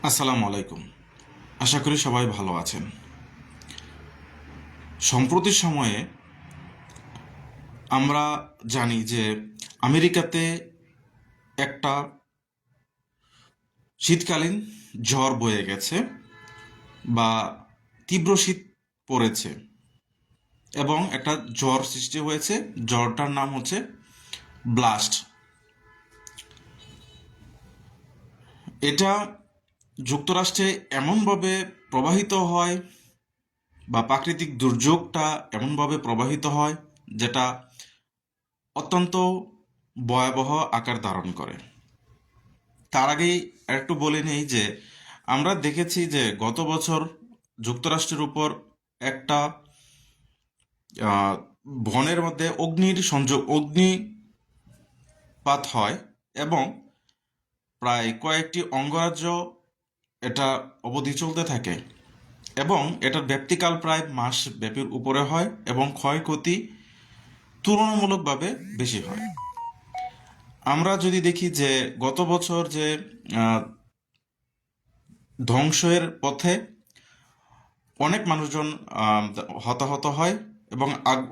আসসালামু আলাইকুম। আশা করি সবাই ভালো আছেন। সম্প্রতি সময়ে আমরা জানি যে আমেরিকাতে একটা শীতকালীন ঝড় বয়ে গেছে বা তীব্র শীত পড়েছে এবং একটা ঝড় সৃষ্টি হয়েছে। ঝড়টার নাম হচ্ছে ব্লাস্ট। এটা যুক্তরাষ্ট্রে এমনভাবে প্রবাহিত হয় বা প্রাকৃতিক দুর্যোগটা এমনভাবে প্রবাহিত হয় যেটা অত্যন্ত ভয়াবহ আকার ধারণ করে। তার আগেই একটু বলে নেই যে আমরা দেখেছি যে গত বছর যুক্তরাষ্ট্রের উপর একটা আহ, বনের মধ্যে অগ্নিপাত হয় এবং প্রায় কয়েকটি অঙ্গরাজ্য এটা অবধি চলতে থাকে এবং এটার ব্যাপ্তিকাল প্রায় মাস ব্যাপীর উপরে হয় এবং ক্ষয়ক্ষতি তুলনামূলকভাবে বেশি হয়। আমরা যদি দেখি যে গত বছর যে আহ, ধ্বংসের পথে অনেক মানুষজন আহ, হতাহত হয় এবং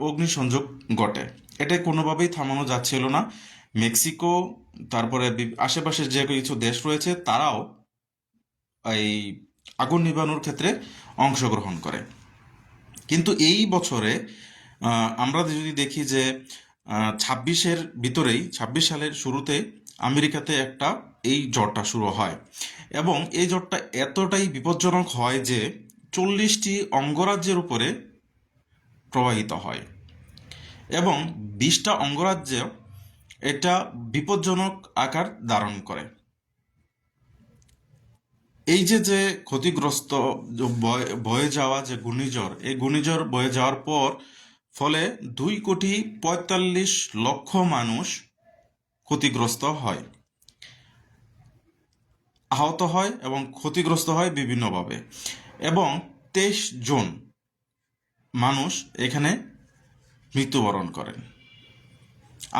অগ্নিসংযোগ ঘটে। এটা কোনোভাবেই থামানো যাচ্ছিল না। মেক্সিকো, তারপরে আশেপাশের যে কিছু দেশ রয়েছে তারাও এই আগুন নিভানোর ক্ষেত্রে অংশগ্রহণ করে। কিন্তু এই বছরে আমরা যদি দেখি যে ছাব্বিশ সালের শুরুতে আমেরিকাতে একটা এই ঝড়টা শুরু হয় এবং এই ঝড়টা এতটাই বিপজ্জনক হয় যে 40টি অঙ্গরাজ্যের উপরে প্রবাহিত হয় এবং 20টা অঙ্গরাজ্য এটা বিপজ্জনক আকার ধারণ করে। এই যে যে ক্ষতিগ্রস্ত বয়ে যাওয়া যে ঘূর্ণিঝড়, এই ঘূর্ণিঝড় বয়ে যাওয়ার পর ফলে 2,45,00,000 মানুষ ক্ষতিগ্রস্ত হয়, আহত হয় এবং ক্ষতিগ্রস্ত হয় বিভিন্নভাবে এবং 23 জন মানুষ এখানে মৃত্যুবরণ করেন।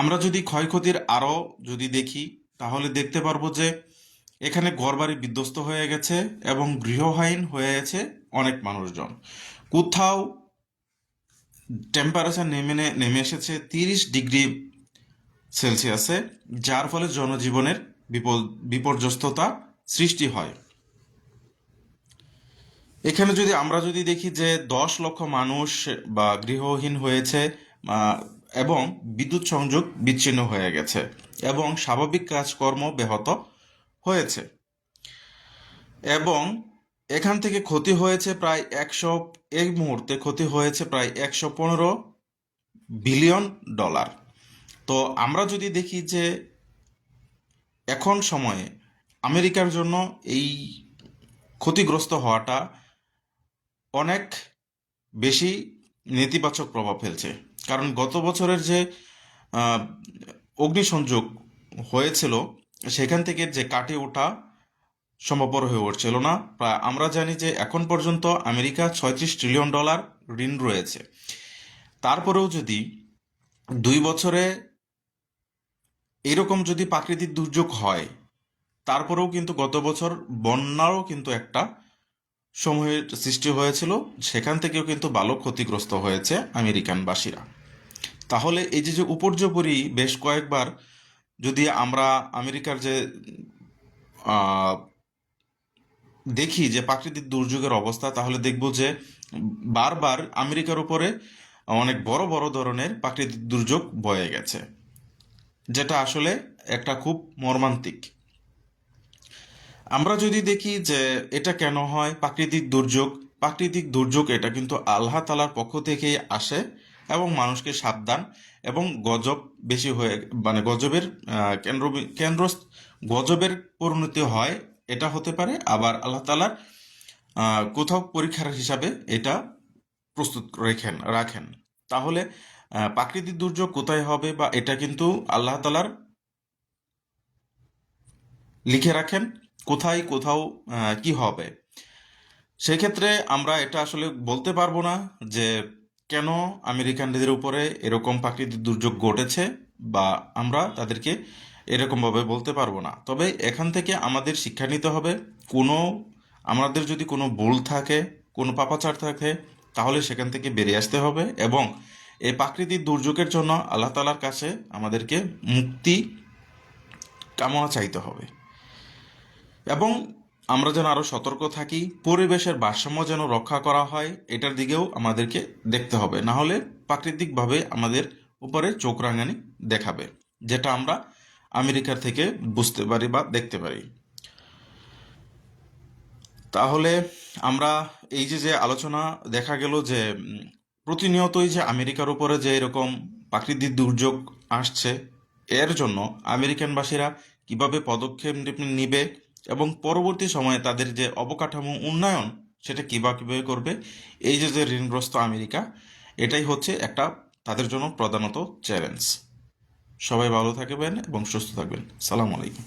আমরা যদি ক্ষয়ক্ষতির আরও যদি দেখি তাহলে দেখতে পারবো যে এখানে ঘরবাড়ি বিধ্বস্ত হয়ে গেছে এবং গৃহহীন হয়ে গেছে অনেক মানুষজন। কোথাও টেম্পারেচার নেমে এসেছে 30 ডিগ্রি সেলসিয়াসে, যার ফলে জনজীবনের বিপর্যস্ততা সৃষ্টি হয়। এখানে যদি আমরা যদি দেখি যে 10 লক্ষ মানুষ বা গৃহহীন হয়েছে আহ, এবং বিদ্যুৎ সংযোগ বিচ্ছিন্ন হয়ে গেছে এবং স্বাভাবিক কাজকর্ম ব্যাহত হয়েছে এবং এখান থেকে ক্ষতি হয়েছে প্রায় এই মুহূর্তে ক্ষতি হয়েছে প্রায় $115 বিলিয়ন। তো আমরা যদি দেখি যে এখন সময়ে আমেরিকার জন্য এই ক্ষতিগ্রস্ত হওয়াটা অনেক বেশি নেতিবাচক প্রভাব ফেলছে। কারণ গত বছরের যে আহ, অগ্নিসংযোগ হয়েছিল সেখান থেকে যে কাটিয়ে ওঠা সম্ভবপর হয়ে উঠছিল না। প্রায় আমরা জানি যে এখন পর্যন্ত আমেরিকা $36 ট্রিলিয়ন ঋণ রয়েছে। তারপরেও যদি 2 বছরে এরকম যদি প্রাকৃতিক দুর্যোগ হয়, তারপরেও কিন্তু গত বছর বন্যারও কিন্তু একটা সময়ের সৃষ্টি হয়েছিল, সেখান থেকেও কিন্তু ভালো ক্ষতিগ্রস্ত হয়েছে আমেরিকানবাসীরা। তাহলে এই যে যে উপর্যুপরি বেশ কয়েকবার যদি আমরা আমেরিকার যে আহ, দেখি যে প্রাকৃতিক দুর্যোগের অবস্থা, তাহলে দেখব যে বারবার আমেরিকার উপরে অনেক বড় বড় ধরনের প্রাকৃতিক দুর্যোগ বয়ে গেছে, যেটা আসলে একটা খুব মর্মান্তিক। আমরা যদি দেখি যে এটা কেন হয় প্রাকৃতিক দুর্যোগ এটা কিন্তু আল্লাহ তালার পক্ষ থেকেই আসে এবং মানুষকে সাবধান এবং গজব বেশি হয়ে মানে গজবের কেন্দ্র কেন্দ্র গজবের পরিণতি হয়। এটা হতে পারে আবার আল্লাহ তালার কোথাও পরীক্ষার হিসাবে এটা প্রস্তুত রাখেন। তাহলে প্রাকৃতিক দুর্যোগ কোথায় হবে বা এটা কিন্তু আল্লাহ তালার লিখে রাখেন কোথায় কোথাও কি হবে। সেক্ষেত্রে আমরা এটা আসলে বলতে পারবো না যে কেন আমেরিকানদের উপরে এরকম প্রাকৃতিক দুর্যোগ ঘটেছে, বা আমরা তাদেরকে এরকমভাবে বলতে পারবো না। তবে এখান থেকে আমাদের শিক্ষা নিতে হবে কোনো আমাদের যদি কোনো ভুল থাকে, কোনো পাপাচার থাকে, তাহলে সেখান থেকে বেরিয়ে আসতে হবে এবং এই প্রাকৃতিক দুর্যোগের জন্য আল্লাহ তাআলার কাছে আমাদেরকে মুক্তি কামনা চাইতে হবে এবং আমরা যেন আরও সতর্ক থাকি, পরিবেশের ভারসাম্য যেন রক্ষা করা হয় এটার দিকেও আমাদেরকে দেখতে হবে, না হলে প্রাকৃতিকভাবে আমাদের উপরে চোখ রাঙানি দেখাবে, যেটা আমরা আমেরিকার থেকে বুঝতে পারি বা দেখতে পারি। তাহলে আমরা এই যে যে আলোচনা দেখা গেল যে প্রতিনিয়তই যে আমেরিকার উপরে যে এরকম প্রাকৃতিক দুর্যোগ আসছে, এর জন্য আমেরিকানবাসীরা কিভাবে পদক্ষেপ নিবে এবং পরবর্তী সময়ে তাদের যে অবকাঠামো উন্নয়ন সেটা কিভাবে করবে, এই যে যে ঋণগ্রস্ত আমেরিকা, এটাই হচ্ছে একটা তাদের জন্য প্রধানত চ্যালেঞ্জ। সবাই ভালো থাকবেন এবং সুস্থ থাকবেন। সালাম আলাইকুম।